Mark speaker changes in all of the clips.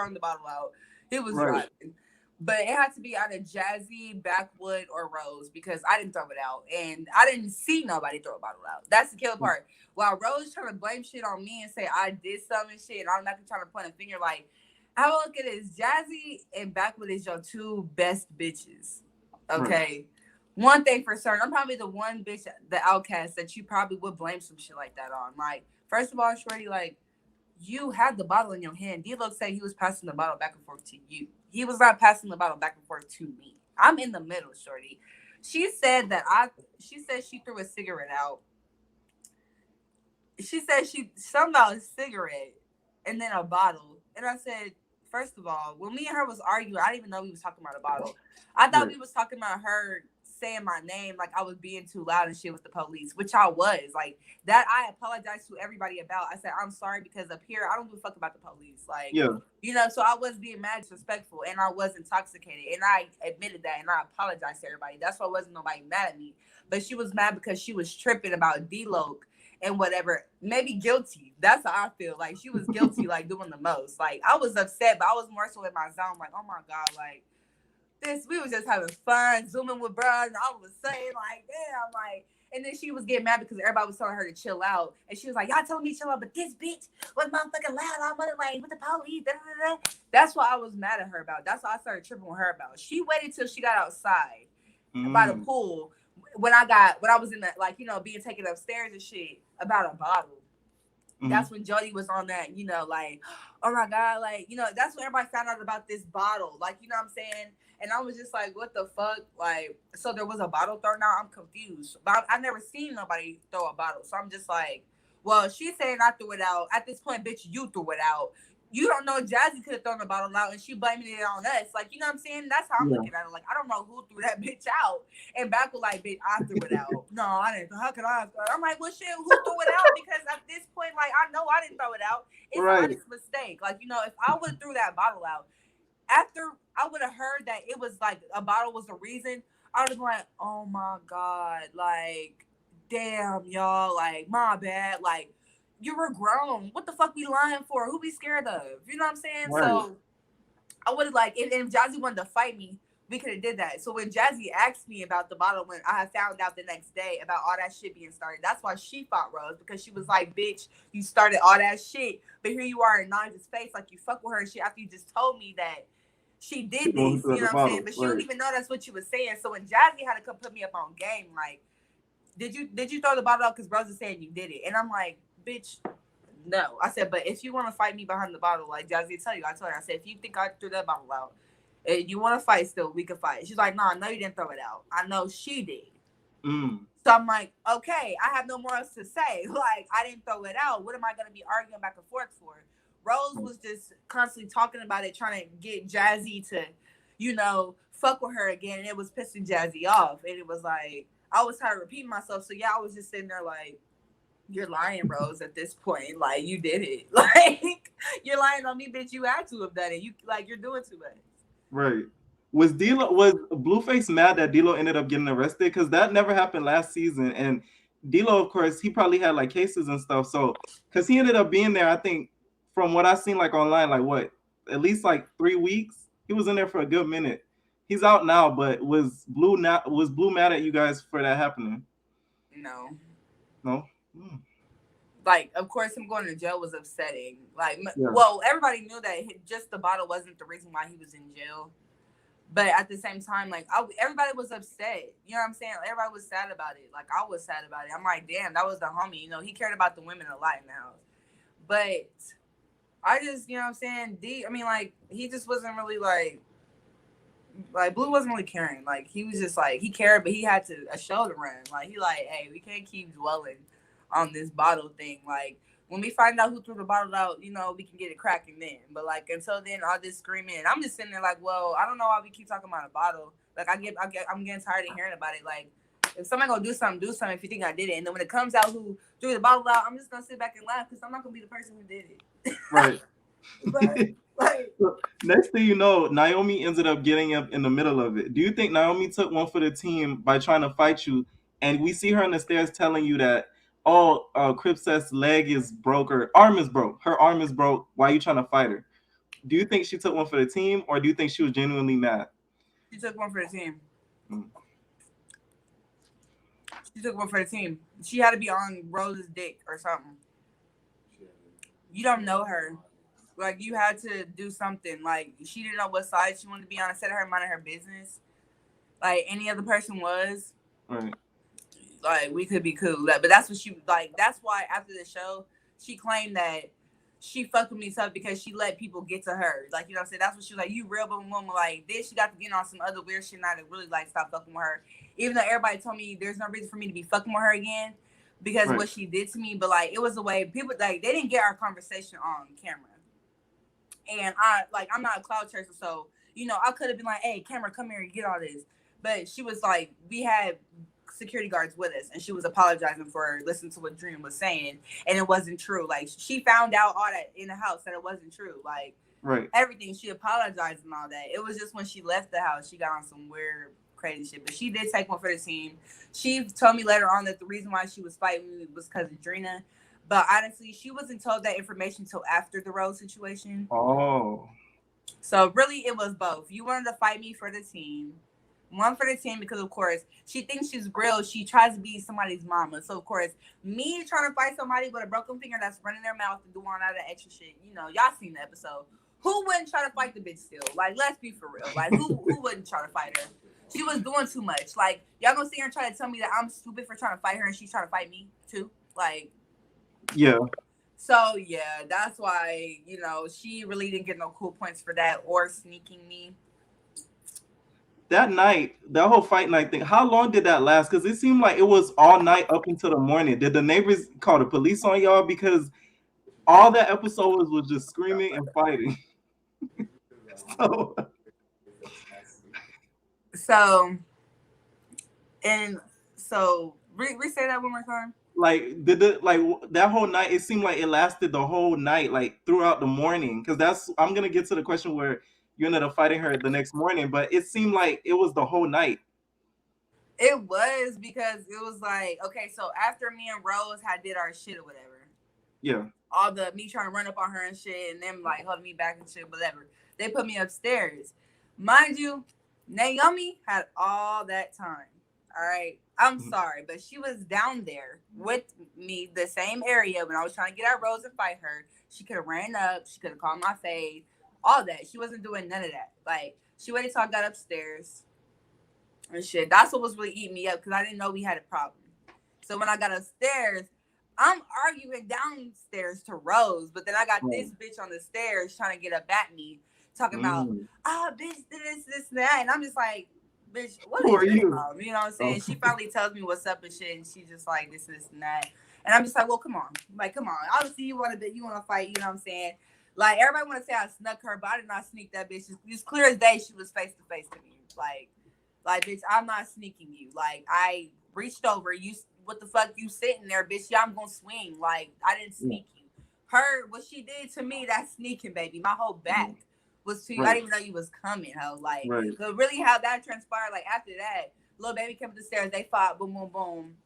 Speaker 1: throwing the bottle out. He was
Speaker 2: Right.
Speaker 1: driving. But it had to be either Jassy, Backwood, or Rose because I didn't throw it out. And I didn't see nobody throw a bottle out. That's the killer part. While Rose trying to blame shit on me and say I did something shit, and I'm not trying to point a finger like, how I look at it is Jassy and Backwood is your two best bitches.
Speaker 2: Right.
Speaker 1: Okay. One thing for certain, I'm probably the one bitch, the outcast that you probably would blame some shit like that on. Like, first of all, Shorty, like, you had the bottle in your hand. D-Lo said he was passing the bottle back and forth to you. He was not passing the bottle back and forth to me. I'm in the middle, Shorty. She said she threw a cigarette out. She said she something about a cigarette and then a bottle. And I said, first of all, when me and her was arguing, I didn't even know we was talking about a bottle. I thought we was talking about her saying my name like I was being too loud and shit with the police, which I was. Like, that I apologized to everybody about. I said, I'm sorry because up here, I don't give a fuck about the police. Like, you know, so I was being mad disrespectful and I was intoxicated. And I admitted that and I apologized to everybody. That's why wasn't nobody mad at me. But she was mad because she was tripping about D-Lo and whatever, maybe guilty. That's how I feel. Like, she was guilty, like, doing the most. Like, I was upset, but I was more so in my zone. Like, oh my God, like, we was just having fun, zooming with bro, and all of a sudden, like, damn, like, and then she was getting mad because everybody was telling her to chill out, and she was like, y'all telling me to chill out, but this bitch was motherfucking loud, I'm like, with the police, da, da, da. That's what I was mad at her about. That's what I started tripping with her about. She waited till she got outside by the pool, when I was in the, like, you know, being taken upstairs and shit, about a bottle. That's when Jody was on that, you know, like, oh my God, like, you know, that's when everybody found out about this bottle, like, you know what I'm saying? And I was just like, what the fuck? Like, so there was a bottle thrown out? I'm confused. But I never seen nobody throw a bottle. So I'm just like, well, she's saying I threw it out. At this point, bitch, you threw it out. You don't know Jassy could have thrown the bottle out and she blaming it on us. Like, you know what I'm saying? That's how I'm looking at it. Like, I don't know who threw that bitch out. And back was like, bitch, I threw it out. No, I didn't. How could I? I'm like, well, shit, who threw it out? Because at this point, like, I know I didn't throw it out. It's an honest mistake. Like, you know, if I would have threw that bottle out, after I would have heard that it was like a bottle was the reason, I would have been like, oh my God, like, damn, y'all, like, my bad. Like, you were grown. What the fuck we lying for? Who we scared of? You know what I'm saying? Right. So I would have, like, if Jassy wanted to fight me, we could have did that. So when Jassy asked me about the bottle, when I found out the next day about all that shit being started, that's why she fought Rose, because she was like, bitch, you started all that shit, but here you are in Naj's face like you fuck with her and shit after you just told me that she did this, you know what I'm saying? But she didn't even know that's what you was saying. So when Jassy had to come put me up on game, like, did you throw the bottle out because Rose is saying you did it? And I'm like, bitch, no. I said, but if you want to fight me behind the bottle, like Jassy tell you, I told her, I said, if you think I threw that bottle out, and you want to fight still, we can fight. She's like, no, I know you didn't throw it out. I know she did. So I'm like, okay, I have no more else to say. Like, I didn't throw it out. What am I going to be arguing back and forth for? Rose was just constantly talking about it, trying to get Jassy to, you know, fuck with her again. And it was pissing Jassy off. And it was like, I was tired of repeating myself. So, yeah, I was just sitting there like, you're lying, Rose, at this point. Like, you did it. Like, you're lying on me, bitch. You had to have done it. You're doing too much.
Speaker 2: Right. Was Blueface mad that D-Lo ended up getting arrested? Because that never happened last season. And D-Lo, of course, he probably had like cases and stuff. So, because he ended up being there, I think, from what I've seen like online, like what, at least like 3 weeks? He was in there for a good minute. He's out now, but was Blue mad at you guys for that happening?
Speaker 1: No. Like, of course, him going to jail was upsetting. Like, well, everybody knew that just the bottle wasn't the reason why he was in jail. But at the same time, like, everybody was upset. You know what I'm saying? Like, everybody was sad about it. Like, I was sad about it. I'm like, damn, that was the homie. You know, he cared about the women a lot in the house. But I just, you know what I'm saying? I mean, like, he just wasn't really, like, Blue wasn't really caring. Like, he was just, like, he cared, but he had a show to run. Like, he like, hey, we can't keep dwelling on this bottle thing. Like, when we find out who threw the bottle out, you know, we can get it cracking then. But, like, until then, all this screaming. And I'm just sitting there like, well, I don't know why we keep talking about a bottle. Like, I'm getting tired of hearing about it. Like, if somebody gonna do something if you think I did it. And then when it comes out who threw the bottle out, I'm just gonna sit back and laugh because I'm not gonna be the person who did it.
Speaker 2: Right. So, next thing you know, Naomi ended up getting up in the middle of it. Do you think Naomi took one for the team by trying to fight you? And we see her on the stairs telling you that, Cripcess leg is broke or arm is broke. Her arm is broke. Why are you trying to fight her? Do you think she took one for the team, or do you think she was genuinely mad?
Speaker 1: She took one for the team.
Speaker 2: Mm.
Speaker 1: She took one for the team. She had to be on Rose's dick or something. You don't know her. Like, you had to do something. Like, she didn't know what side she wanted to be on. Instead of her minding her business, like any other person was,
Speaker 2: Right.
Speaker 1: like, we could be cool. Like, but that's what she, like, that's why after the show, she claimed that she fucked with me tough because she let people get to her. Like, you know what I'm saying? That's what she was like, you real woman. Like, this, she got to get on some other weird shit, and I really, like, stop fucking with her. Even though everybody told me there's no reason for me to be fucking with her again because
Speaker 2: Right.
Speaker 1: what she did to me. But, like, it was the way people, like, they didn't get our conversation on camera. And I'm not a cloud chaser, so, you know, I could have been like, hey, camera, come here and get all this. But she was like, we had security guards with us, and she was apologizing for listening to what Dream was saying, and it wasn't true. Like, she found out all that in the house that it wasn't true. Like,
Speaker 2: Right.
Speaker 1: everything, she apologized and all that. It was just when she left the house, she got on some weird, crazy shit. But she did take one for the team. She told me later on that the reason why she was fighting me was because of Drina. But honestly, she wasn't told that information until after the Rose situation.
Speaker 2: Oh.
Speaker 1: So really, it was both. You wanted to fight me for the team. One for the team because, of course, she thinks she's real. She tries to be somebody's mama. So, of course, me trying to fight somebody with a broken finger that's running their mouth and doing all that extra shit, you know, y'all seen the episode. Who wouldn't try to fight the bitch still? Like, let's be for real. Like, who wouldn't try to fight her? She was doing too much. Like, y'all gonna sit here and try to tell me that I'm stupid for trying to fight her and she's trying to fight me, too? Like,
Speaker 2: yeah.
Speaker 1: So, yeah, that's why, you know, she really didn't get no cool points for that or sneaking me.
Speaker 2: That night, that whole fight night thing, how long did that last? Because it seemed like it was all night up until the morning. Did the neighbors call the police on y'all? Because all that episode was just screaming and fighting.
Speaker 1: So, re-say that one more time.
Speaker 2: Like, did it, like, that whole night, it seemed like it lasted the whole night, like throughout the morning. Because I'm gonna get to the question where you ended up fighting her the next morning, but it seemed like it was the whole night.
Speaker 1: It was because it was like, okay, so after me and Rose had did our shit or whatever,
Speaker 2: Yeah.
Speaker 1: all the me trying to run up on her and shit, and them like holding me back and shit, whatever. They put me upstairs. Mind you, Naomi had all that time. All right. I'm sorry, but she was down there with me, the same area when I was trying to get at Rose and fight her. She could have ran up, she could have called my face, all that. She wasn't doing none of that. Like, she waited till I got upstairs and shit. That's what was really eating me up because I didn't know we had a problem. So when I got upstairs, I'm arguing downstairs to Rose, but then I got this bitch on the stairs trying to get up at me, talking about, bitch, this, and that. And I'm just like, bitch, what is your problem? You know what I'm saying? She finally tells me what's up and shit, and she's just like, this, and that. And I'm just like, well, come on. Like, come on. Obviously, you want to fight, you know what I'm saying? Like, everybody want to say I snuck her, but I did not sneak that bitch. It's clear as day she was face to face to me. Like, bitch, I'm not sneaking you. Like, I reached over. You, what the fuck you sitting there, bitch? Yeah, I'm going to swing. Like, I didn't sneak you. Her, what she did to me, that's sneaking, baby. My whole back was to you. I didn't even know you was coming, ho. Like, but really how that transpired, like, after that, little baby came up the stairs. They fought, boom, boom, boom.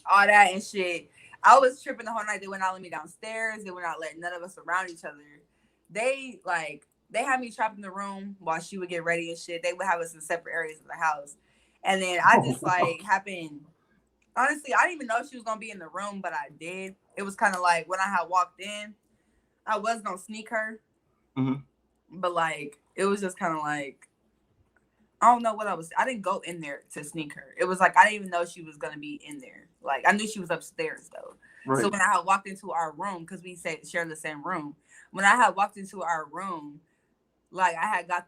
Speaker 1: All that and shit. I was tripping the whole night. They would not let me downstairs. They would not let none of us around each other. They had me trapped in the room while she would get ready and shit. They would have us in separate areas of the house. And then I just happened. Honestly, I didn't even know she was going to be in the room, but I did. It was kind of like when I had walked in, I was going to sneak her. But like, it was just kind of like, I don't know what I didn't go in there to sneak her. It was like, I didn't even know she was going to be in there. Like, I knew she was upstairs though. So when I had walked into our room, because we share the same room, when I had walked into our room, like I had got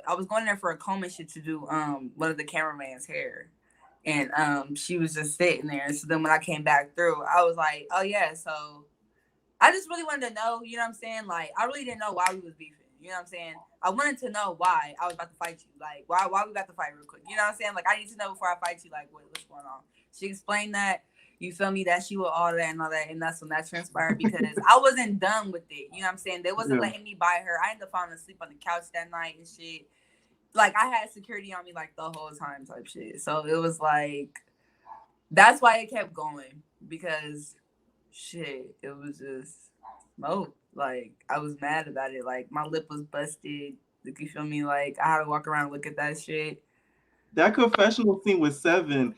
Speaker 1: I was going there for a comb and shit to do one of the cameraman's hair. And she was just sitting there. So then when I came back through, I was like, oh yeah, so I just really wanted to know, you know what I'm saying? Like, I really didn't know why we was beefing. You know what I'm saying? I wanted to know why I was about to fight you. Like, why we about to fight real quick. You know what I'm saying? Like, I need to know before I fight you, like, what's going on. She explained that. You feel me? That she was all that and all that. And that's when that transpired because I wasn't done with it. You know what I'm saying? They wasn't letting me buy her. I ended up falling asleep on the couch that night and shit. Like, I had security on me, like, the whole time type shit. So it was like, that's why it kept going. Because, shit, it was just smoke. Like, I was mad about it. Like, my lip was busted. Like, you feel me? Like, I had to walk around and look at that shit.
Speaker 2: That confessional scene with Seven,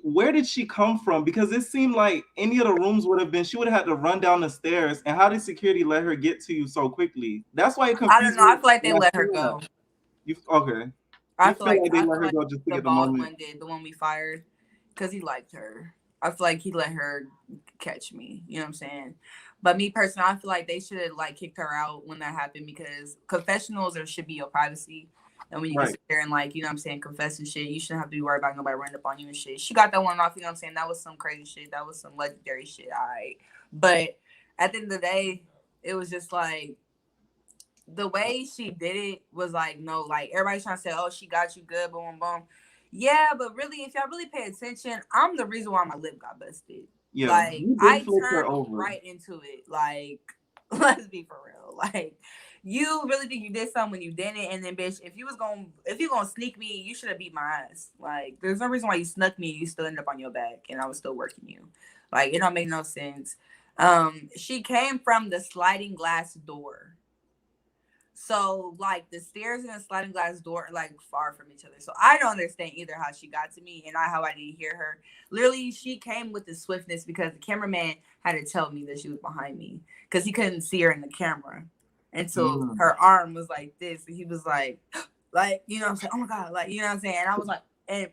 Speaker 2: where did she come from? Because it seemed like any of the rooms would have been, she would have had to run down the stairs. And how did security let her get to you so quickly? That's why it
Speaker 1: I don't
Speaker 2: confused
Speaker 1: know. I
Speaker 2: me
Speaker 1: feel like they
Speaker 2: when I
Speaker 1: let her
Speaker 2: seen that.
Speaker 1: go.
Speaker 2: You okay? You feel like they
Speaker 1: I
Speaker 2: let
Speaker 1: feel
Speaker 2: her
Speaker 1: like
Speaker 2: go just to
Speaker 1: the
Speaker 2: get the
Speaker 1: bald
Speaker 2: moment?
Speaker 1: one did, the one we fired, because he liked her. I feel like he let her catch me. You know what I'm saying? But me personally, I feel like they should have like kicked her out when that happened, because confessionals or should be your privacy. And when you can
Speaker 2: Right.
Speaker 1: sit there and like, you know what I'm saying, confess and shit, you shouldn't have to be worried about nobody running up on you and shit. She got that one off, you know what I'm saying? That was some crazy shit. That was some legendary shit, all right. But at the end of the day, it was just like the way she did it was like, no, like everybody's trying to say, oh, she got you good, boom, boom. Yeah, but really, if y'all really pay attention, I'm the reason why my lip got busted.
Speaker 2: Yeah,
Speaker 1: Like,
Speaker 2: you did
Speaker 1: I
Speaker 2: flip her
Speaker 1: turned
Speaker 2: over.
Speaker 1: right into it. Like, let's be for real. Like, you really think you did something when you didn't, and then, bitch, if you gonna sneak me, you should have beat my ass. Like, there's no reason why you snuck me. You still ended up on your back, and I was still working you. Like, it don't make no sense. She came from the sliding glass door. So like the stairs and the sliding glass door are like far from each other. So I don't understand either how she got to me and how I didn't hear her. Literally, she came with the swiftness because the cameraman had to tell me that she was behind me because he couldn't see her in the camera. And so her arm was like this, and he was like, you know what I'm saying? Oh my God, like, you know what I'm saying? And I was like, and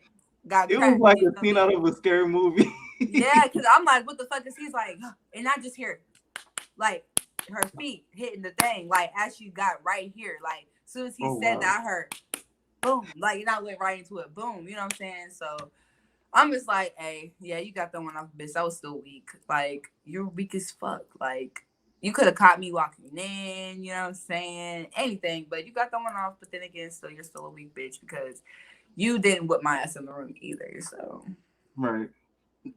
Speaker 1: got
Speaker 2: It was
Speaker 1: cracked.
Speaker 2: like
Speaker 1: You
Speaker 2: a
Speaker 1: feel
Speaker 2: scene
Speaker 1: me?
Speaker 2: out of a scary movie.
Speaker 1: Yeah, because I'm like, what the fuck is he's like, and I just hear like her feet hitting the thing, like as she got right here. Like as soon as he said that, I heard boom, like and I went right into it, boom. You know what I'm saying? So I'm just like, hey, yeah, you got that one off, bitch. I was still weak. Like you're weak as fuck. Like you could have caught me walking in. You know what I'm saying? Anything, but you got that one off. But then again, still you're still a weak bitch because you didn't whip my ass in the room either. So
Speaker 2: Right.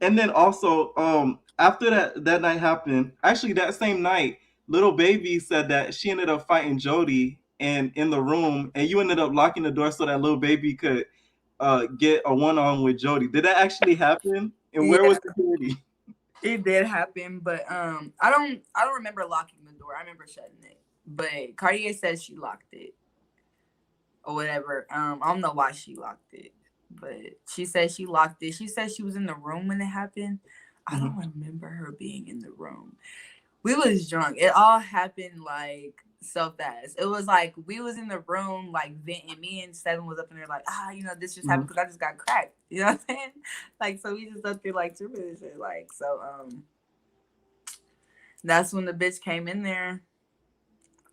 Speaker 2: And then also, after that night happened, actually that same night, little baby said that she ended up fighting Jody and in the room, and you ended up locking the door so that little baby could get a one-on with Jody. Did that actually happen? And where
Speaker 1: yeah,
Speaker 2: was security?
Speaker 1: it did happen, but I don't remember locking the door. I remember shutting it. But Cartier said she locked it or whatever. I don't know why she locked it, but she said she locked it. She said she was in the room when it happened. I don't remember her being in the room. We was drunk. It all happened like so fast. It was like we was in the room like venting. Me and Seven was up in there like, you know, this just happened because I just got cracked. You know what I'm saying? Like so we just up there like tripping and shit. Like so that's when the bitch came in there.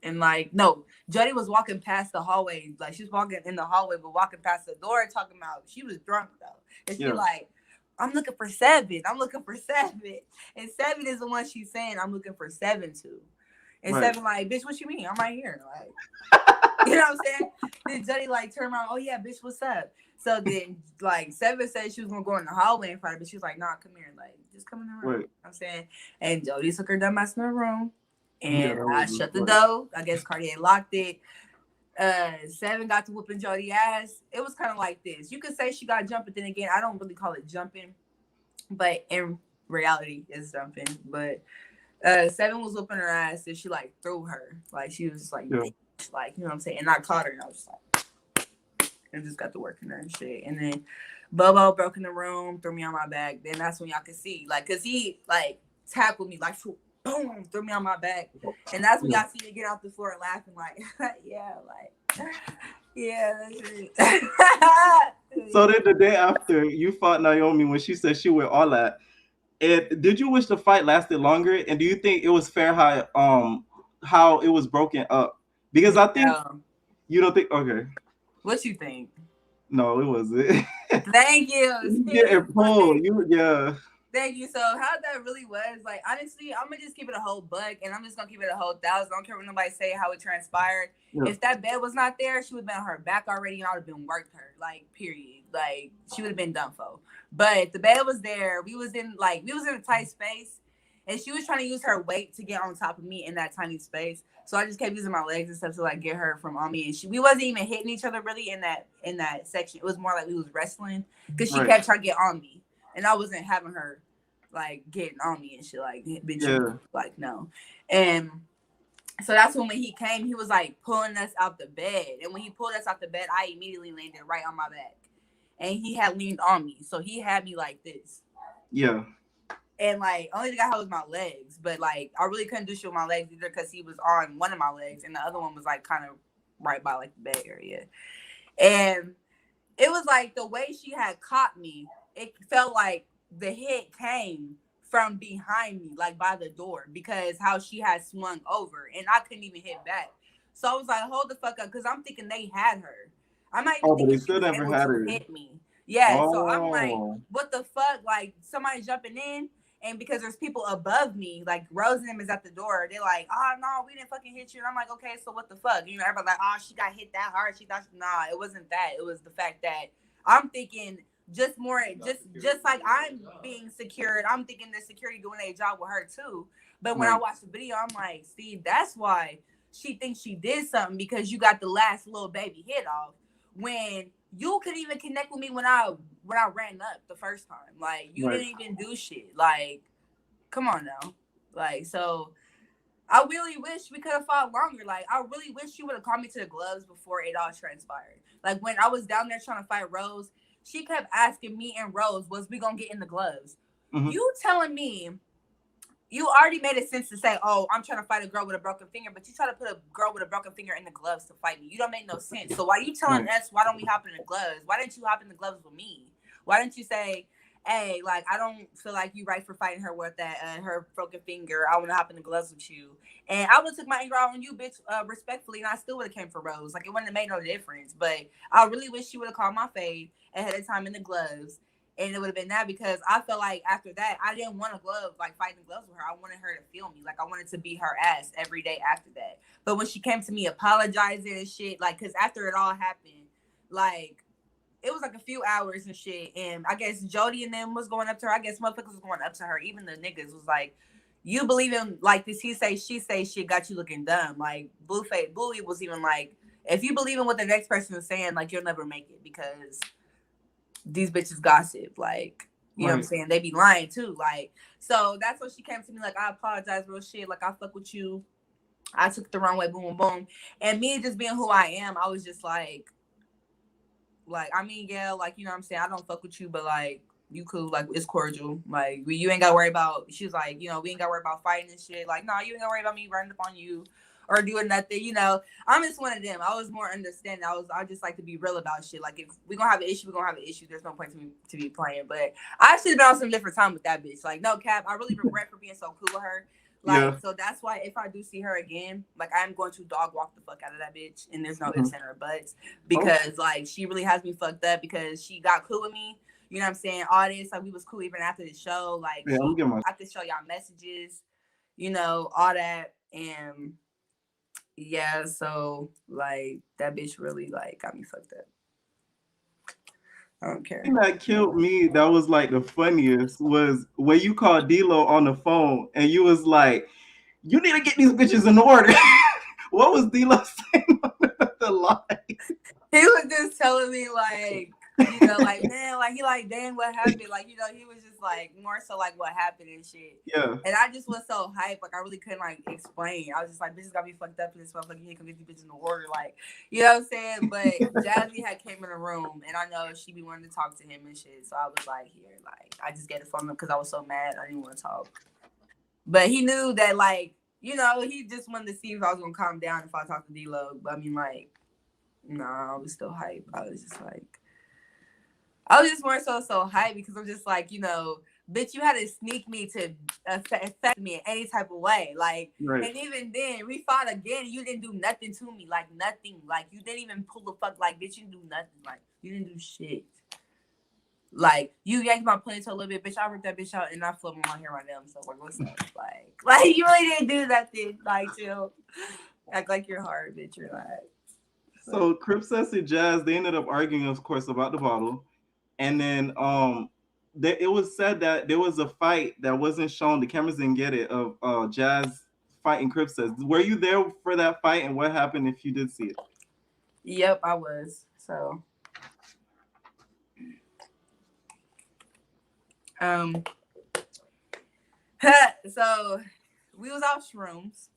Speaker 1: And like, no, Jody was walking past the hallway. Like she was walking in the hallway, but walking past the door talking about she was drunk though. And she like, I'm looking for Seven. I'm looking for Seven. And Seven is the one she's saying I'm looking for Seven to. And Seven like, bitch, what you mean? I'm right here. Like, you know what I'm saying? Then Jody like turned around, oh yeah, bitch, what's up? So then like Seven said she was gonna go in the hallway and fight, but she was like, nah, come here. Like, just come in the room. You know what I'm saying? And Jody took her dumb ass in the room. And I shut the door. I guess Cartier locked it. Seven got to whooping Jody ass. It was kind of like this. You could say she got jumped, but then again, I don't really call it jumping. But in reality, it's jumping. But Seven was whooping her ass and she like threw her. Like she was just like, like, you know what I'm saying? And I caught her and I was just like, and just got to working her and shit. And then Bobo broke in the room, threw me on my back. Then that's when y'all could see. Like, cause he like tackled me like boom, threw me on my back. And that's when y'all see me get off the floor laughing, like, yeah, like, yeah, that's it.
Speaker 2: So then the day after you fought Naomi when she said she went all that, and did you wish the fight lasted longer? And do you think it was fair how it was broken up? Because I think you don't think okay.
Speaker 1: What you think?
Speaker 2: No, it wasn't.
Speaker 1: Thank you.
Speaker 2: You getting pulled.
Speaker 1: Thank you. So how that really was, like, honestly, I'm gonna just keep it a whole buck, and I'm just gonna keep it a whole thousand. I don't care what nobody say how it transpired. Yeah. If that bed was not there, she would have been on her back already, and I would have been worked her, like, period. Like, she would have been done for. But the bed was there. We was in a tight space, and she was trying to use her weight to get on top of me in that tiny space. So I just kept using my legs and stuff to like get her from on me, and we wasn't even hitting each other really in that section. It was more like we was wrestling because she kept trying to get on me. And I wasn't having her like getting on me and shit, like bitch, like no. And So that's when he came, he was like pulling us out the bed. And when he pulled us out the bed, I immediately landed right on my back. And he had leaned on me. So he had me like this.
Speaker 2: Yeah.
Speaker 1: And like, only thing I had was my legs. But like, I really couldn't do shit with my legs either because he was on one of my legs. And the other one was like kind of right by like the bed area. And it was like the way she had caught me, it felt like the hit came from behind me, like by the door, because how she had swung over and I couldn't even hit back. So I was like, hold the fuck up, because I'm thinking they had her. I'm not even
Speaker 2: Oh, but they
Speaker 1: thinking she
Speaker 2: still
Speaker 1: was
Speaker 2: never
Speaker 1: able
Speaker 2: had
Speaker 1: to
Speaker 2: her.
Speaker 1: hit me. Yeah, so I'm like,
Speaker 2: Oh.
Speaker 1: what the fuck? Like somebody jumping in, and because there's people above me, like Rose and them is at the door, they're like, oh no, we didn't fucking hit you. And I'm like, okay, so what the fuck? You know, everybody's like, oh, she got hit that hard. She thought, nah, it wasn't that. It was the fact that I'm thinking just more, just like I'm being secured. I'm thinking the security doing their job with her too. But when I watch the video, I'm like, see, that's why she thinks she did something, because you got the last little baby hit off when you could even connect with me when I ran up the first time. Like you didn't even do shit. Like, come on now. Like, so I really wish we could have fought longer. Like, I really wish you would have called me to the gloves before it all transpired. Like, when I was down there trying to fight Rose, she kept asking me and Rose, was we going to get in the gloves? Mm-hmm. You telling me, you already made it sense to say, oh, I'm trying to fight a girl with a broken finger, but you try to put a girl with a broken finger in the gloves to fight me. You don't make no sense. So why are you telling us, why don't we hop in the gloves? Why didn't you hop in the gloves with me? Why didn't you say, hey, like, I don't feel like you right for fighting her with that her broken finger. I want to hop in the gloves with you. And I would have took my anger out on you, bitch, respectfully, and I still would have came for Rose. Like, it wouldn't have made no difference. But I really wish she would have called my fade ahead of time in the gloves. And it would have been that, because I felt like after that, I didn't want to fight in gloves with her. I wanted her to feel me. Like, I wanted to be her ass every day after that. But when she came to me apologizing and shit, like, because after it all happened, like, it was like a few hours and shit. And I guess Jody and them was going up to her. I guess motherfuckers was going up to her. Even the niggas was like, you believe in, like, this he say, she say shit got you looking dumb. Like, Blueface, Bluey was even like, if you believe in what the next person is saying, like, you'll never make it, because these bitches gossip. Like, you know what I'm saying? They be lying too. Like, so that's when she came to me like, I apologize, real shit. Like, I fuck with you. I took it the wrong way, boom, boom, boom. And me just being who I am, I was just like, I mean, yeah, like, you know what I'm saying? I don't fuck with you, but like, you cool, like, it's cordial. Like, you ain't gotta worry about, she was like, you know, we ain't gotta worry about fighting and shit. Like, no, you ain't gotta worry about me running up on you or doing nothing, you know. I'm just one of them. I was more understanding. I just like to be real about shit. Like, if we're gonna have an issue, we're gonna have an issue. There's no point to be playing. But I should have been on some different time with that bitch. Like, no cap, I really regret for being so cool with her. Like, so that's why if I do see her again, like, I'm going to dog walk the fuck out of that bitch, and there's no ifs and her buts, because like, she really has me fucked up, because she got cool with me. You know what I'm saying? All this, like, we was cool even after the show. Like, I could show y'all messages, you know, all that. And yeah, so like, that bitch really like got me fucked up. I don't care.
Speaker 2: That killed me. That was like the funniest was when you called D-Lo on the phone and you was like, you need to get these bitches in order. What was D-Lo saying on the line?
Speaker 1: He was just telling me like, you know, like, man, like, he like, dang, what happened? Like, you know, he was just like, more so like what happened and shit.
Speaker 2: Yeah.
Speaker 1: And I just was so hyped, like, I really couldn't like explain. I was just like, bitches got me fucked up in this motherfucker. He come get these bitches in the order, like, you know what I'm saying? But Jassy had came in the room, and I know she be wanting to talk to him and shit. So I was like, here, like, I just get it from him because I was so mad. I didn't want to talk. But he knew that, like, you know, he just wanted to see if I was gonna calm down if I talked to D-Lo. But I mean, like, no, I was still hype. I was just more so hype, because I'm just like, you know, bitch, you had to sneak me to affect me in any type of way. Like, and even then, we fought again. You didn't do nothing to me. Like, nothing. Like, you didn't even pull the fuck. Like, bitch, you didn't do nothing. Like, you didn't do shit. Like, you yanked my ponytail a little bit, bitch. I ripped that bitch out and I flipped my hair right now. So, like, what's up? Like, you really didn't do nothing. Like, chill. Act like you're hard, bitch. You're not.
Speaker 2: So Cripcess and Jazz, they ended up arguing, of course, about the bottle. And then it was said that there was a fight that wasn't shown. The cameras didn't get it, of Jazz fighting Cripcess. Were you there for that fight, and what happened if you did see it?
Speaker 1: Yep, I was. So so we was off shrooms.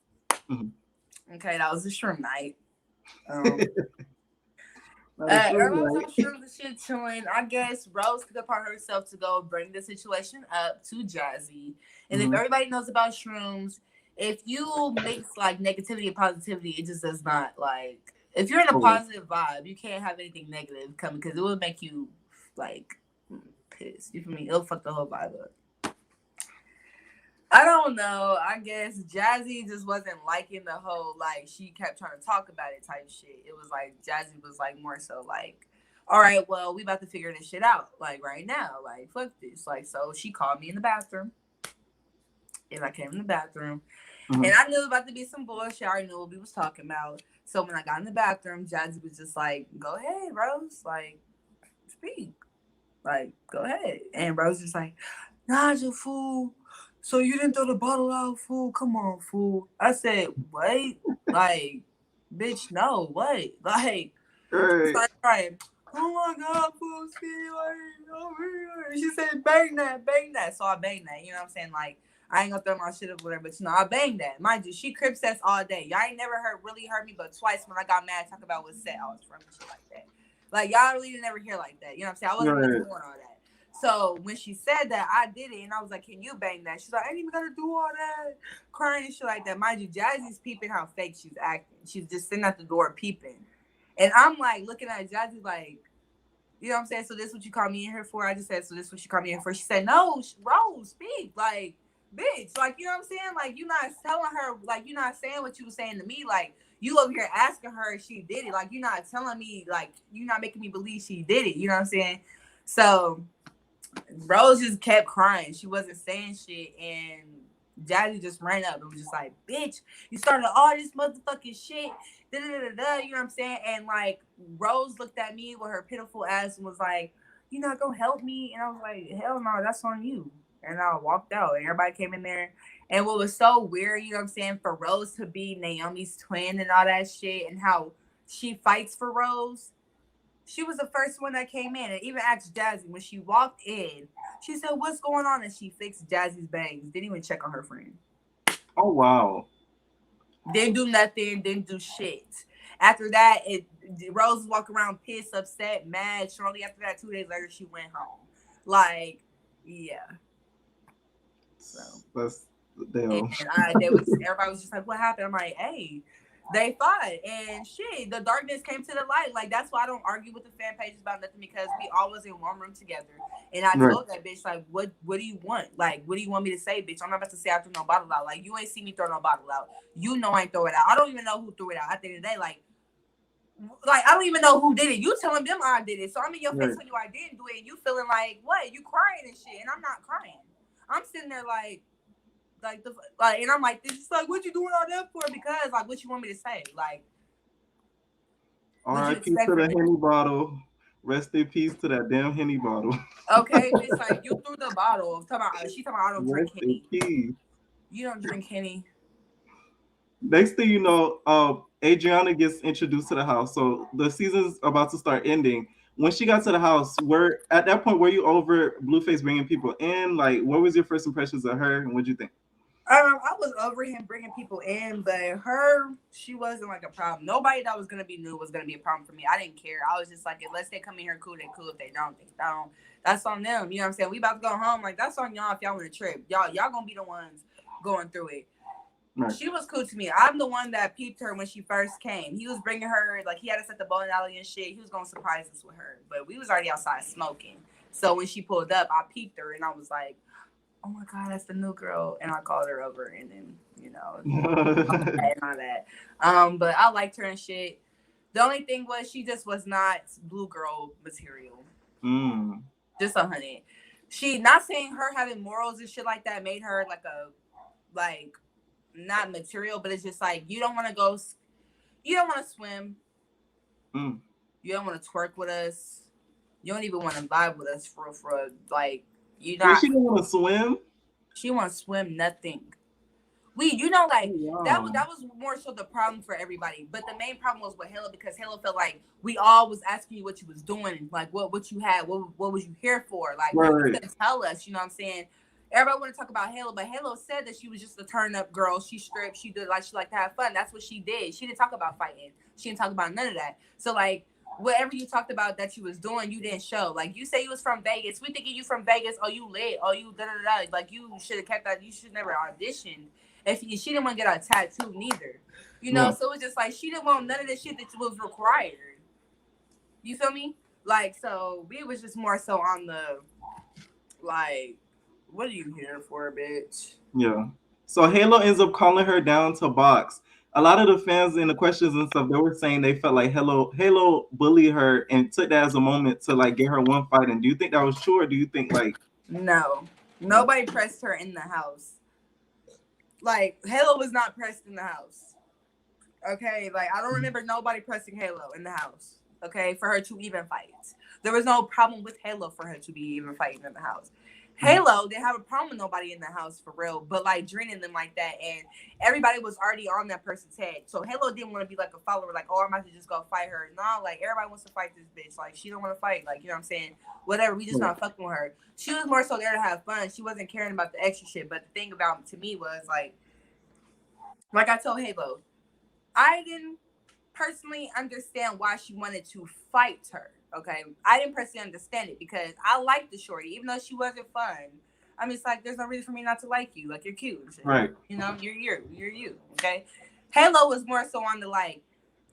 Speaker 1: Mm-hmm. Okay, that was a shroom night.
Speaker 2: That was
Speaker 1: Everyone was on
Speaker 2: right.
Speaker 1: shrooms and shit chilling. I guess Rose took it upon herself to go bring the situation up to Jassy. And if
Speaker 2: Mhm.
Speaker 1: everybody knows about shrooms, if you mix like negativity and positivity, it just does not like. If you're in a
Speaker 2: Oh,
Speaker 1: positive vibe, you can't have anything negative coming because it will make you like pissed. You feel me? It'll fuck the whole vibe up. I don't know. I guess Jassy just wasn't liking the whole like she kept trying to talk about it type shit. It was like Jassy was like more so like, all right, well, we about to figure this shit out like right now. Like fuck this. Like so she called me in the bathroom and I came in the bathroom and
Speaker 2: mhm.
Speaker 1: I knew it was about to be some bullshit. I already knew what we was talking about. So when I got in the bathroom, Jassy was just like, go ahead, Rose, like speak. Like, go ahead. And Rose just like, Naja, fool. So you didn't throw the bottle out, fool? Come on, fool. I said, wait, like, bitch, no, what? Like, she
Speaker 2: Right.
Speaker 1: started crying. Oh my God, fool, see, like, over here. She said, bang that, bang that. So I banged that, you know what I'm saying? Like, I ain't gonna throw my shit up with her, but you know, I banged that. Mind you, she Cripcess all day. Y'all ain't never really heard me, but twice when I got mad, talk about what set I was from and shit like that. Like, y'all really didn't ever hear like that. You know what I'm saying? I wasn't really
Speaker 2: Right.
Speaker 1: doing all that. So when she said that, I did it, and I was like, "Can you bang that?" She's like, "I ain't even gonna do all that," crying and shit like that. Mind you, Jazzy's peeping how fake she's acting. She's just sitting at the door peeping, and I'm like looking at Jazzy like, you know what I'm saying? So this is what you call me in here for? I just said, so this is what you call me in for? She said, no, Rose, speak. Like, bitch. Like, you know what I'm saying? Like, you not telling her, like, you not saying what you was saying to me. Like, you over here asking her if she did it. Like, you not telling me, like, you not making me believe she did it. You know what I'm saying? So Rose just kept crying. She wasn't saying shit. And Jazzy just ran up and was just like, bitch, you started all this motherfucking shit. Da, da, da, da, you know what I'm saying? And like Rose looked at me with her pitiful ass and was like, you not gonna help me? And I was like, hell no, that's on you. And I walked out and everybody came in there. And what was so weird, you know what I'm saying, for Rose to be Naomi's twin and all that shit and how she fights for Rose. She was the first one that came in and even asked Jassy when she walked in. She said, "What's going on?" And she fixed Jazzy's bangs. Didn't even check on her friend.
Speaker 2: Oh wow.
Speaker 1: Didn't do nothing. Didn't do shit. After that, Rose walked around pissed, upset, mad. Shortly after that, 2 days later, she went home. Like, yeah. So
Speaker 2: That's
Speaker 1: and
Speaker 2: damn.
Speaker 1: everybody was just like, "What happened?" I'm like, "Hey, they fought and shit. The darkness came to the light. Like that's why I don't argue with the fan pages about nothing because we all was in one room together. And I
Speaker 2: Right.
Speaker 1: told that bitch like, what do you want? Like, what do you want me to say, bitch? I'm not about to say I threw no bottle out. Like you ain't see me throw no bottle out. You know I ain't throw it out. I don't even know who threw it out. At the end of the day, like I don't even know who did it. You telling them I did it. So I'm in your face
Speaker 2: Right.
Speaker 1: telling you I didn't do it. And you feeling like what? You crying and shit. And I'm not crying. I'm sitting there like, and I'm like, this is like, what you doing all that for? Because like, what you want me to say? Like, what you
Speaker 2: R.I.P.
Speaker 1: expect
Speaker 2: to
Speaker 1: from
Speaker 2: the
Speaker 1: me?
Speaker 2: Henny bottle. Rest in peace to that damn Henny bottle.
Speaker 1: Okay, bitch, like you threw the bottle. She talking about I don't drink
Speaker 2: Rest in
Speaker 1: Henny.
Speaker 2: peace.
Speaker 1: You don't drink Henny.
Speaker 2: Next thing you know, Adriana gets introduced to the house. So the season's about to start ending. When she got to the house, where at that point were you over Blueface bringing people in? Like, what was your first impressions of her, and what'd you think?
Speaker 1: I was over him bringing people in, but her, she wasn't like a problem. Nobody that was gonna be new was gonna be a problem for me. I didn't care. I was just like, unless they come in here cool, they cool. If they don't. That's on them. You know what I'm saying? We about to go home. Like that's on y'all if y'all want a trip. Y'all gonna be the ones going through it.
Speaker 2: Right.
Speaker 1: She was cool to me. I'm the one that peeped her when she first came. He was bringing her, like, he had us at the bowling alley and shit. He was going to surprise us with her. But we was already outside smoking. So when she pulled up, I peeped her and I was like, oh my God, that's the new girl. And I called her over and then, you know, and all that. But I liked her and shit. The only thing was she just was not blue girl material.
Speaker 2: Mm.
Speaker 1: Just 100. She, not saying her having morals and shit like that made her like, not material, but it's just like you don't want to go, you don't want to swim,
Speaker 2: Mm.
Speaker 1: you don't want to twerk with us, you don't even want to vibe with us for like you
Speaker 2: Wait,
Speaker 1: not.
Speaker 2: she didn't want to swim?
Speaker 1: She want to swim nothing. We, you know,
Speaker 2: Oh,
Speaker 1: like
Speaker 2: wow.
Speaker 1: that was more so the problem for everybody. But the main problem was with Halo because Halo felt like we all was asking you what you was doing, like what you had, what was you here for, like
Speaker 2: Right,
Speaker 1: you
Speaker 2: right.
Speaker 1: couldn't tell us. You know what I'm saying? Everybody want to talk about Halo, but Halo said that she was just a turn up girl. She stripped. She did like she liked to have fun. That's what she did. She didn't talk about fighting. She didn't talk about none of that. So like whatever you talked about that you was doing, you didn't show. Like you say you was from Vegas. We thinking you from Vegas. Oh, you lit. Oh, you da da da. Like you should have kept that. You should never auditioned. She didn't want to get a tattoo neither. You know, so it's just like she didn't want none of the shit that was required. You feel me? Like so, we was just more so on the like. What are you here for, bitch?
Speaker 2: Yeah. So Halo ends up calling her down to box. A lot of the fans in the questions and stuff, they were saying they felt like Halo bullied her and took that as a moment to like get her one fight. And do you think that was true, or do you think like
Speaker 1: no, nobody pressed her in the house? Like Halo was not pressed in the house. Okay, like I don't remember nobody pressing Halo in the house. Okay, for her to even fight, there was no problem with Halo for her to be even fighting in the house. Halo didn't have a problem with nobody in the house for real, but like draining them like that, and everybody was already on that person's head. So Halo didn't want to be like a follower, like, oh, I'm about to just go fight her. No, like everybody wants to fight this bitch. Like she don't want to fight. Like you know what I'm saying? Whatever. We just not fucking with her. She was more so there to have fun. She wasn't caring about the extra shit. But the thing about to me was like I told Halo, I didn't personally understand why she wanted to fight her. Okay, I didn't personally understand it because I liked the shorty, even though she wasn't fun. I mean, it's like there's no reason for me not to like you. Like you're cute,
Speaker 2: right?
Speaker 1: You know, you're you. Okay, Halo was more so on the like.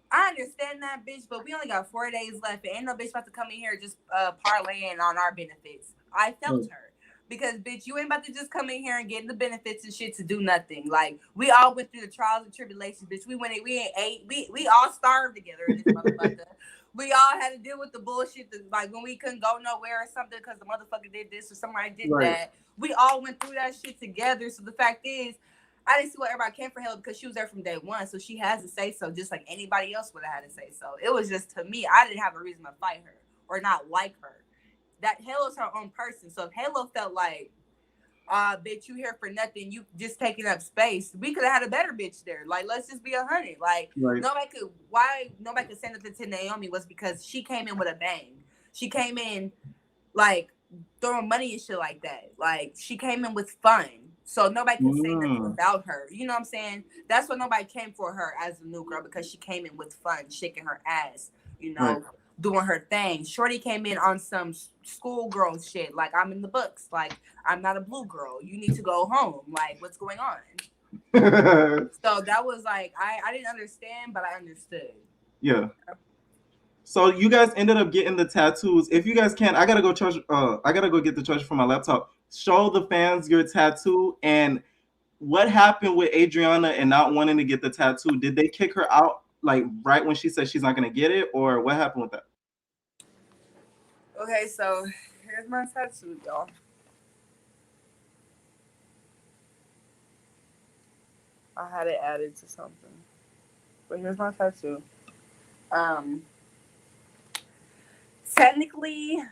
Speaker 1: I understand that, bitch, but we only got 4 days left, and ain't no bitch about to come in here just parlaying on our benefits. I felt her. Because, bitch, you ain't about to just come in here and get the benefits and shit to do nothing. Like, we all went through the trials and tribulations, bitch. We ain't ate. We all starved together in this motherfucker. We all had to deal with the bullshit, like, when we couldn't go nowhere or something because the motherfucker did this or somebody did that. We all went through that shit together. So the fact is, I didn't see why everybody came for Halo because she was there from day one. So she has to say so, just like anybody else would have had to say so. It was just, to me, I didn't have a reason to fight her or not like her. That Halo's her own person. So if Halo felt like, bitch, you here for nothing, you just taking up space, we could have had a better bitch there. Like, let's just be 100. Like, nobody could say nothing to Naomi was because she came in with a bang. She came in like throwing money and shit like that. Like, she came in with fun. So nobody can say nothing about her. You know what I'm saying? That's what nobody came for her as a new girl, because she came in with fun, shaking her ass, you know, doing her thing. Shorty came in on some schoolgirl shit. Like, I'm in the books. Like, I'm not a blue girl. You need to go home. Like, what's going on? So that was like, I didn't understand, but I understood.
Speaker 2: Yeah. So you guys ended up getting the tattoos. If you guys can, I gotta go charge. I gotta go get the charger from my laptop. Show the fans your tattoo and what happened with Adriana and not wanting to get the tattoo. Did they kick her out like right when she said she's not gonna get it, or what happened with that?
Speaker 1: Okay, so here's my tattoo, y'all. I had it added to something, but here's my tattoo. Technically,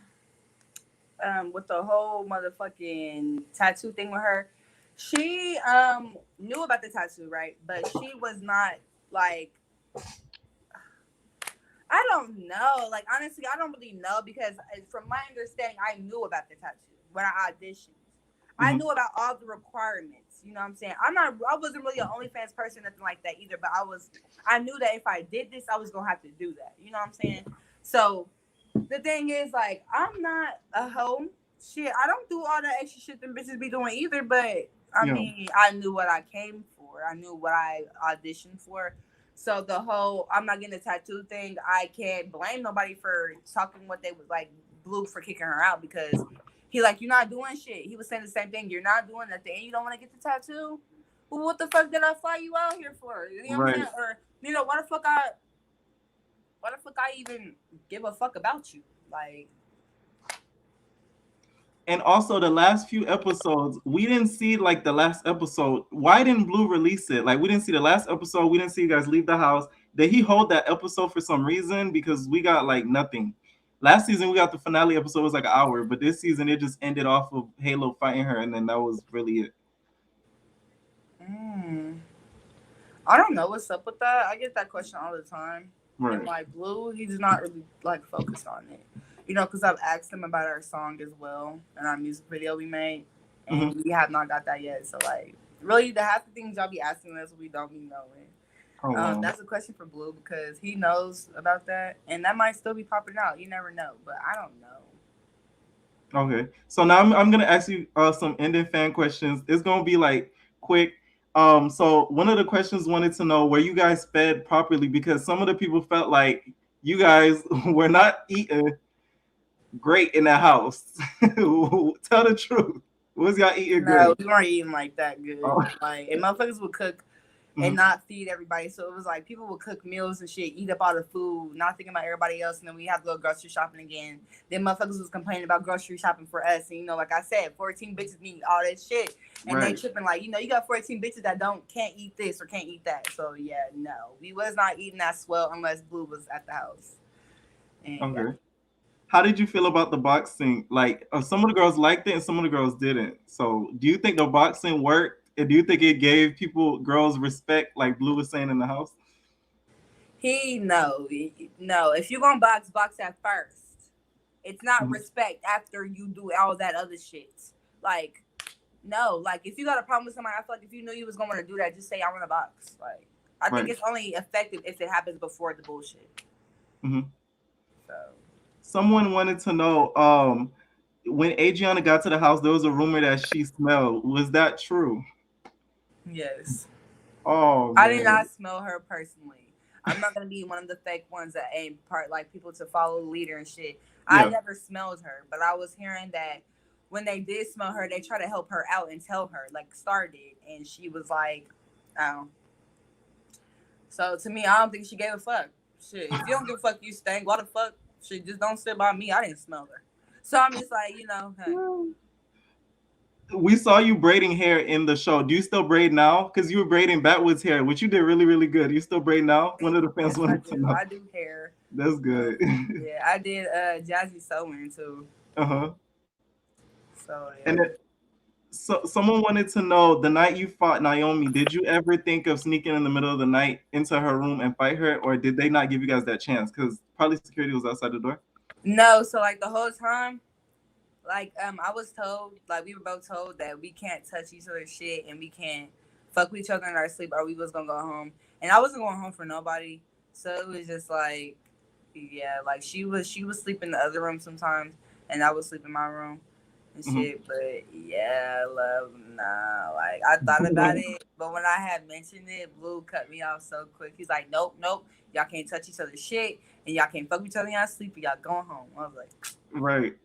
Speaker 1: with the whole motherfucking tattoo thing with her, she knew about the tattoo, right? But she was not like, I don't know. Like, honestly, I don't really know, because from my understanding, I knew about the tattoo when I auditioned. I knew about all the requirements. You know what I'm saying? I wasn't really an OnlyFans person, nothing like that either. But I knew that if I did this, I was gonna have to do that. You know what I'm saying? So the thing is, like, I'm not a hoe. Shit, I don't do all that extra shit them bitches be doing either. But I mean, I knew what I came for. I knew what I auditioned for. So the whole I'm not getting a tattoo thing, I can't blame nobody for talking what they was like, Blue for kicking her out, because he like, you're not doing shit. He was saying the same thing. You're not doing nothing. And you don't want to get the tattoo? Well, what the fuck did I fly you out here for? You know what I'm saying? Or, you know, why the fuck I even give a fuck about you? Like.
Speaker 2: And also the last few episodes, we didn't see like the last episode. Why didn't Blue release it? Like, we didn't see the last episode. We didn't see you guys leave the house. Did he hold that episode for some reason? Because we got like nothing. Last season we got the finale episode, it was like an hour, but this season it just ended off of Halo fighting her, and then that was really it.
Speaker 1: I don't know what's up with that. I get that question all the time.
Speaker 2: Right.
Speaker 1: And like Blue, he's not really like focused on it. You know, because I've asked him about our song as well and our music video we made. and we have not got that yet. So like, really, the half the things y'all be asking us, we don't be knowing.
Speaker 2: Oh, wow.
Speaker 1: That's a question for Blue because he knows about that, and that might still be popping out. You never know, but I don't know.
Speaker 2: Okay, so now I'm gonna ask you some ending fan questions. It's gonna be like quick. So one of the questions wanted to know were you guys fed properly because some of the people felt like you guys were not eating great in the house. Tell the truth. Was y'all eating
Speaker 1: No,
Speaker 2: good?
Speaker 1: we weren't eating like that good.
Speaker 2: Oh.
Speaker 1: Like, and motherfuckers would cook and not feed everybody. So it was like people would cook meals and shit, eat up all the food, not thinking about everybody else, and then we have to go grocery shopping again. Then motherfuckers was complaining about grocery shopping for us. And like I said, 14 bitches need all that shit. And they tripping like, you got 14 bitches that can't eat this or can't eat that. So yeah, no. We was not eating that swell unless Blue was at the house. And,
Speaker 2: okay. How did you feel about the boxing? Like some of the girls liked it and some of the girls didn't. So do you think the boxing worked? And do you think it gave girls respect like Blue was saying in the house?
Speaker 1: No. If you're gonna box at first. It's not respect after you do all that other shit. Like, no. Like, if you got a problem with somebody, I feel like if you knew you was going to do that, just say, I want to box. Like, I think it's only effective if it happens before the bullshit. So.
Speaker 2: Someone wanted to know, when Adriana got to the house, there was a rumor that she smelled. Was that true?
Speaker 1: Yes.
Speaker 2: Oh,
Speaker 1: I did not smell her personally. I'm not gonna be one of the fake ones that ain't part like people to follow the leader and shit. I never smelled her, but I was hearing that when they did smell her, they try to help her out and tell her, like Star did, and she was like, "Oh." So to me, I don't think she gave a fuck. Shit, if you don't give a fuck, you stink. Why the fuck? Shit, just don't sit by me. I didn't smell her, so I'm just like, hey.
Speaker 2: We saw you braiding hair in the show. Do you still braid now? Because you were braiding backwards hair, which you did really, really good. You still braid now? One of the fans wanted to know.
Speaker 1: I do hair.
Speaker 2: That's good.
Speaker 1: Yeah, I did Jassy sewing too. So yeah.
Speaker 2: And so someone wanted to know the night you fought Naomi, did you ever think of sneaking in the middle of the night into her room and fight her, or did they not give you guys that chance? Because probably security was outside the door.
Speaker 1: No, so like the whole time. Like, I was told, like, we were both told that we can't touch each other's shit and we can't fuck with each other in our sleep or we was gonna go home. And I wasn't going home for nobody. So it was just like, yeah, like she was sleeping in the other room sometimes and I would sleep in my room and shit. But yeah, love, nah. Like, I thought about it, but when I had mentioned it, Blue cut me off so quick. He's like, nope. Y'all can't touch each other's shit and y'all can't fuck with each other in y'all sleep and y'all going home. I was like,
Speaker 2: right.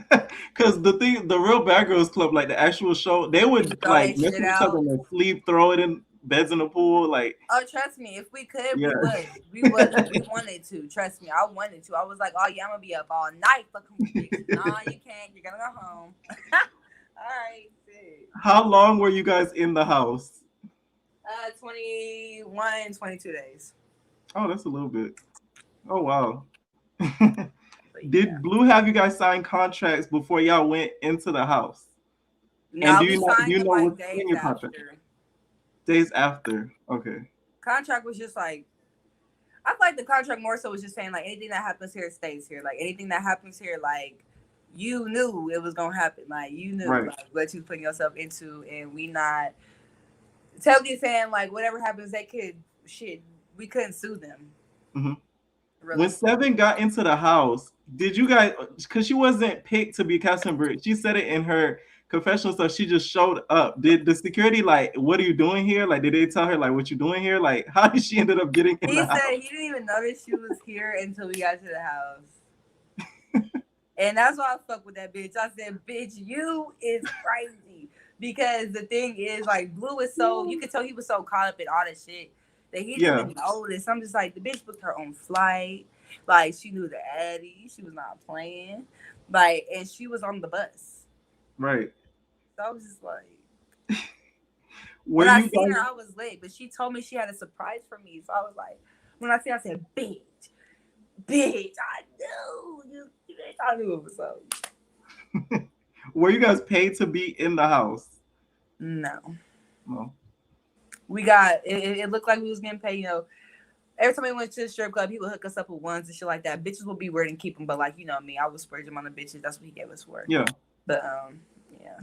Speaker 2: Because the real Bad Girls Club, like the actual show, they would like mess with each other in their sleep, throw it in beds in the pool, like.
Speaker 1: Oh, trust me, if we could, we would. We wanted to. Trust me, I wanted to. I was like, oh yeah, I'm gonna be up all night fucking with bitch. Nah, you can't. You're gonna go home. All right. Shit.
Speaker 2: How long were you guys in the house?
Speaker 1: 21, 22 days.
Speaker 2: Oh, that's a little bit. Oh wow. Did Blue have you guys sign contracts before y'all went into the house?
Speaker 1: No, and do you know what's in your contract?
Speaker 2: Days after. Okay.
Speaker 1: Contract was just like, I feel like the contract more so was just saying like anything that happens here stays here. Like anything that happens here, like you knew it was gonna happen. Like you knew like what you was putting yourself into, and we not totally saying like whatever happens, they could we couldn't sue them.
Speaker 2: Really. When Seven got into the house, did you guys, because she wasn't picked to be Casting Bridge, she said it in her confessional stuff, she just showed up. Did the security like, what are you doing here? Like, did they tell her like, what you doing here? Like, how did she ended up getting in the house?
Speaker 1: He said he didn't even notice she was here until we got to the house. And that's why I fuck with that bitch. I said, bitch, you is crazy. Because the thing is, like, Blue is so, you could tell he was so caught up in all that shit that he didn't even notice. I'm just like, the bitch booked her own flight. Like, she knew the Addy. She was not playing. Like, and she was on the bus.
Speaker 2: Right.
Speaker 1: So I was just like, when I seen her, I was late. But she told me she had a surprise for me. So I was like, when I see her, I said, bitch, I knew. I knew it was so.
Speaker 2: Were you guys paid to be in the house?
Speaker 1: No.
Speaker 2: No.
Speaker 1: We got it looked like we was getting paid, every time we went to the strip club, he would hook us up with ones and shit like that. Bitches would be weird and keep them, but like, me, I would splurge him on the bitches. That's what he gave us for.
Speaker 2: Yeah.
Speaker 1: But yeah.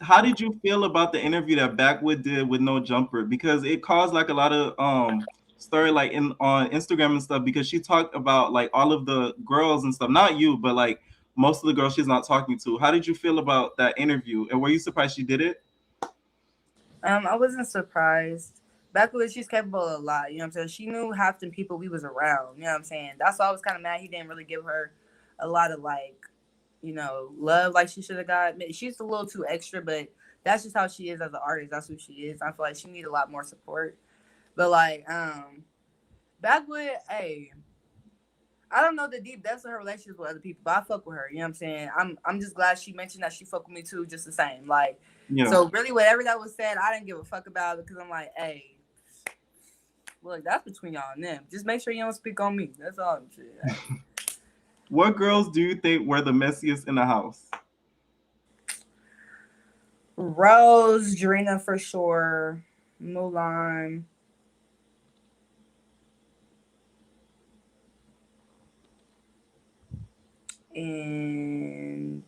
Speaker 2: how did you feel about the interview that Backwood did with No Jumper? Because it caused like a lot of story like in on Instagram and stuff, because she talked about like all of the girls and stuff, not you, but like most of the girls she's not talking to. How did you feel about that interview, and were you surprised she did it?
Speaker 1: I wasn't surprised. Backwood, she's capable of a lot. You know what I'm saying? She knew half the people we was around. You know what I'm saying? That's why I was kind of mad. He didn't really give her a lot of like, love like she should have got. She's a little too extra, but that's just how she is as an artist. That's who she is. I feel like she need a lot more support. But like, Backwood, hey, I don't know the deep depths of her relationships with other people, but I fuck with her. You know what I'm saying? I'm just glad she mentioned that she fuck with me too, just the same. Like,
Speaker 2: Yeah.
Speaker 1: so really, whatever that was said, I didn't give a fuck about it because I'm like, hey, look, that's between y'all and them. Just make sure you don't speak on me. That's all I'm saying.
Speaker 2: What girls do you think were the messiest in the house?
Speaker 1: Rose, Drina for sure, Mulan, and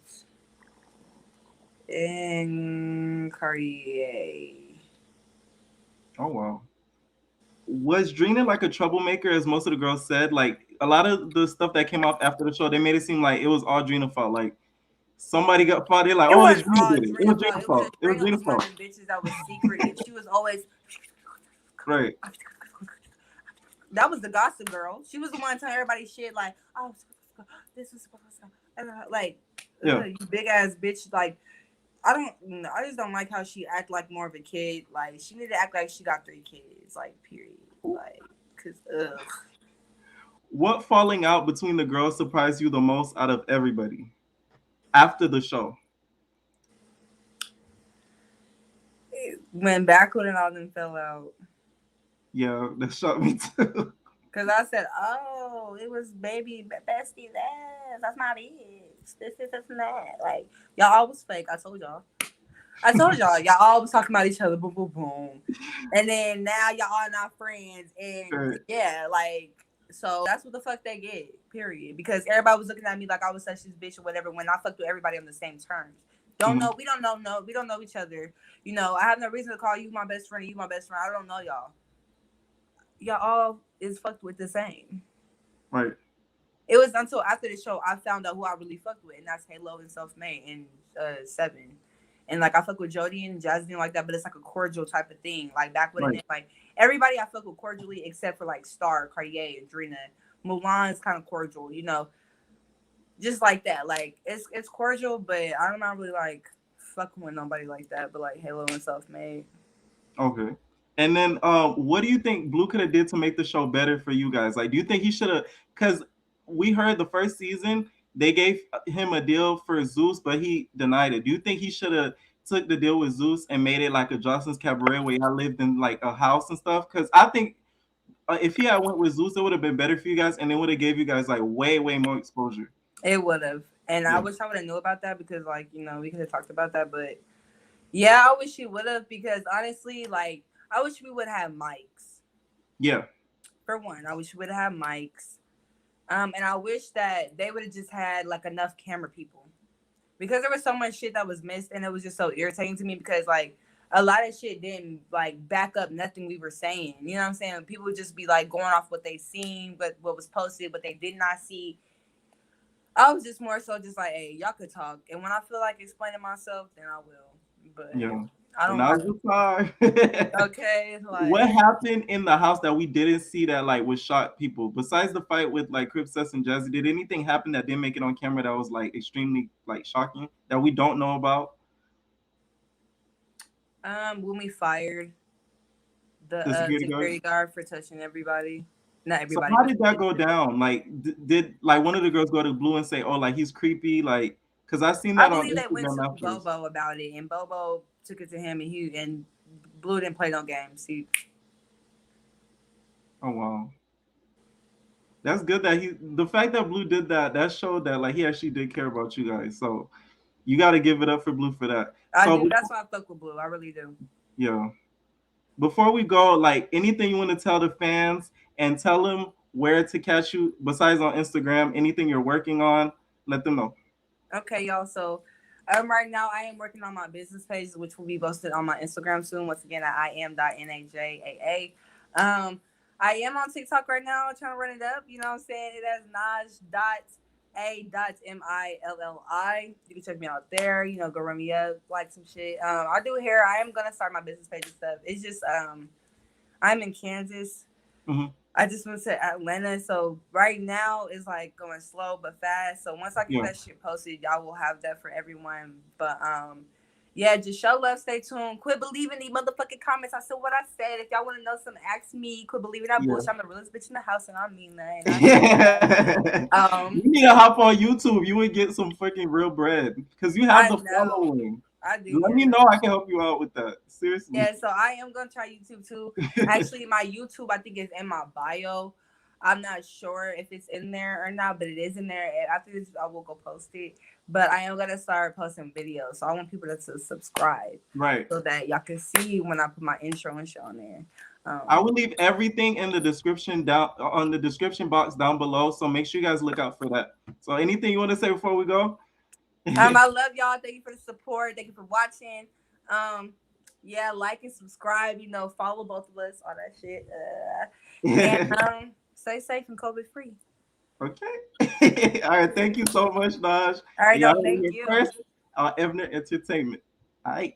Speaker 1: Cartier.
Speaker 2: Oh wow. Was Drina like a troublemaker, as most of the girls said? Like a lot of the stuff that came off after the show, they made it seem like it was all Drina fault. Like somebody got fought, they're like,
Speaker 1: It
Speaker 2: oh, it's
Speaker 1: wasn't
Speaker 2: Drina
Speaker 1: all
Speaker 2: did it. It was
Speaker 1: Drina fault.
Speaker 2: Drina
Speaker 1: It was
Speaker 2: fault.
Speaker 1: just
Speaker 2: It was
Speaker 1: Drina
Speaker 2: Drina
Speaker 1: was one of
Speaker 2: fault.
Speaker 1: them bitches that was secretive. She was always
Speaker 2: Right.
Speaker 1: that was the gossip girl. She was the one telling everybody shit like, oh, this is like,
Speaker 2: Yeah.
Speaker 1: you big ass bitch. Like, I just don't like how she act like more of a kid. Like, she need to act like she got 3 kids. Like, period. Like, cause
Speaker 2: What falling out between the girls surprised you the most out of everybody after the show?
Speaker 1: when Backwood and all them fell out.
Speaker 2: Yeah, that shocked me too.
Speaker 1: Cause I said, oh, it was baby bestie ass. That's my bitch. This and that. Like, y'all all was fake. I told y'all. Y'all all was talking about each other. Boom, boom, boom. And then now y'all are not friends. And
Speaker 2: Right.
Speaker 1: yeah, like, so that's what the fuck they get. Period. Because everybody was looking at me like I was such this bitch or whatever. When I fucked with everybody on the same terms. Don't know. We don't know. No, we don't know each other. I have no reason to call you my best friend. You my best friend. I don't know y'all. Y'all all is fucked with the same.
Speaker 2: Right.
Speaker 1: It was until after the show I found out who I really fucked with, and that's Halo and Self Made and Seven. And like I fuck with Jody and Jassy and like that, but it's like a cordial type of thing. Like back with
Speaker 2: Right.
Speaker 1: it, like everybody I fuck with cordially except for like Star, Cartier, and Drina. Mulan's kind of cordial, just like that. Like it's cordial, but I'm not really like fucking with nobody like that. But like Halo and Self Made.
Speaker 2: Okay. And then, what do you think Blue could have did to make the show better for you guys? Like, do you think he should have? Because we heard the first season they gave him a deal for Zeus, but he denied it. Do you think he should have took the deal with Zeus and made it like a Johnson's Cabaret where y'all lived in like a house and stuff? Because I think if he had went with Zeus, it would have been better for you guys, and it would have gave you guys like way, way more exposure.
Speaker 1: It would have, and I
Speaker 2: Yeah.
Speaker 1: wish I would have knew about that because like we could have talked about that, but yeah, I wish he would have because honestly, like I wish we would have mics.
Speaker 2: Yeah.
Speaker 1: For one, I wish we would have mics. And I wish that they would have just had like enough camera people because there was so much shit that was missed, and it was just so irritating to me because like a lot of shit didn't like back up nothing we were saying. You know what I'm saying? People would just be like going off what they seen, but what was posted, but they did not see. I was just more so just like, hey, y'all could talk, and when I feel like explaining myself, then I will. But
Speaker 2: Yeah.
Speaker 1: I
Speaker 2: And
Speaker 1: don't
Speaker 2: now's
Speaker 1: have.
Speaker 2: the time.
Speaker 1: Okay,
Speaker 2: What
Speaker 1: like
Speaker 2: happened in the house that we didn't see that like would shock people? Besides the fight with like Cripcess and Jassy, did anything happen that didn't make it on camera that was like extremely like shocking that we don't know about?
Speaker 1: when we fired the
Speaker 2: The security guard.
Speaker 1: security guard for touching everybody, not
Speaker 2: So
Speaker 1: everybody,
Speaker 2: how
Speaker 1: but
Speaker 2: did that go down? Like, did like one of the girls go to Blue and say, "Oh, like he's creepy"? Like, because I seen
Speaker 1: I
Speaker 2: that on
Speaker 1: believe they went
Speaker 2: Instagram
Speaker 1: to
Speaker 2: afterwards.
Speaker 1: Bobo about it, and Bobo took it to him, and Blue didn't play no games.
Speaker 2: Oh wow, that's good that the fact that Blue did that, that showed that like he actually did care about you guys. So you got to give it up for Blue for that.
Speaker 1: I
Speaker 2: So
Speaker 1: do. That's why I fuck with Blue. I really do.
Speaker 2: yeah. Before we go, like anything you want to tell the fans and tell them where to catch you besides on Instagram, anything you're working on, let them know.
Speaker 1: Okay, y'all. So Right now I am working on my business page, which will be posted on my Instagram soon. Once again, at Iam.najaa. I am on TikTok right now, trying to run it up. You know what I'm saying? It has Naj.a.milli. You can check me out there. You know, go run me up, like some shit. I do hair. I am gonna start my business page and stuff. It's just I'm in Kansas.
Speaker 2: Mm-hmm.
Speaker 1: I just went to Atlanta, so right now it's like going slow but fast. So once I get
Speaker 2: Yeah.
Speaker 1: that shit posted, y'all will have that for everyone. But yeah, just show love, stay tuned. Quit believing these motherfucking comments. I said what I said. If y'all want to know something, ask me. Quit believing that bullshit. I'm the realest bitch in the house, and I mean that. And I
Speaker 2: Yeah.
Speaker 1: that.
Speaker 2: You need to hop on YouTube. You would get some freaking real bread because you have
Speaker 1: I
Speaker 2: the
Speaker 1: know.
Speaker 2: following.
Speaker 1: I do.
Speaker 2: Let
Speaker 1: Yeah,
Speaker 2: me know. I can help you out with that. Seriously.
Speaker 1: yeah, so I am gonna try YouTube too. Actually, my YouTube I think is in my bio. I'm not sure if it's in there or not, but it is in there. And after this, I will go post it. But I am gonna start posting videos, so I want people to subscribe,
Speaker 2: Right.
Speaker 1: so that y'all can see when I put my intro and shit on there.
Speaker 2: I will leave everything in the description down on the description box down below. So make sure you guys look out for that. So anything you want to say before we go?
Speaker 1: I love y'all. Thank you for the support. Thank you for watching. Yeah, like and subscribe. You know, follow both of us, all that shit. And stay safe and COVID free.
Speaker 2: Okay. All right. Thank you so much, Naj.
Speaker 1: All right,
Speaker 2: Y'all
Speaker 1: no,
Speaker 2: heard
Speaker 1: thank
Speaker 2: it
Speaker 1: you.
Speaker 2: first. Evner Entertainment. All right.